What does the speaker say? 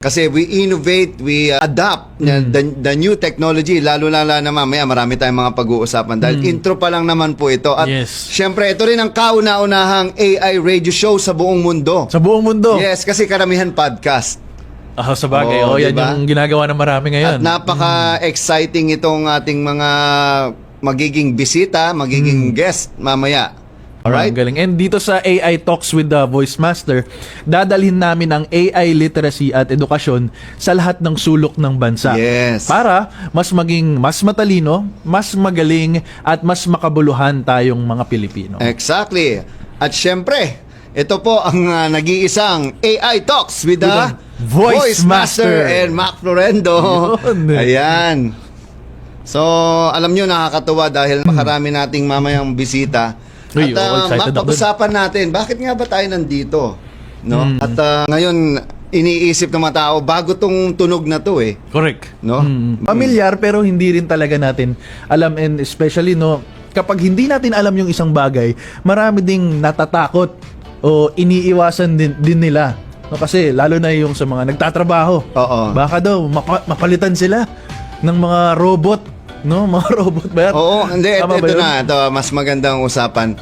Kasi we innovate, we adapt the new technology, lalo na mamaya marami tayong mga pag-uusapan dahil intro pa lang naman po ito. At syempre, ito rin ang kauna-unahang AI radio show sa buong mundo. Sa buong mundo? Yes, kasi karamihan podcast. Sa bagay. Yan diba? yung ginagawa ng marami ngayon. At napaka-exciting itong ating mga magiging bisita, magiging guest mamaya. Alright? Galing. And dito sa AI Talks with the Voice Master, dadalhin namin ang AI literacy at edukasyon sa lahat ng sulok ng bansa. Yes. Para mas maging mas matalino, mas magaling, at mas makabuluhan tayong mga Pilipino. Exactly. At syempre, ito po ang nag-iisang AI Talks with the Voice Master and Mac Florendo. Ayan. So, alam nyo, nakakatuwa dahil makarami nating mamayang bisita. At pag-usapan natin, bakit nga ba tayo nandito? No? At ngayon, iniisip ng mga tao, bago tong tunog na to eh. Correct. No? Pamilyar pero hindi rin talaga natin alam, and especially kapag hindi natin alam yung isang bagay, marami ding natatakot o iniiwasan din nila. No, kasi lalo na yung sa mga nagtatrabaho. Oo. Baka daw mapalitan sila ng mga robot. No, mga robot ba yan? Oo, hindi. Tama Ito ba yun? na. Ito, mas magandang usapan.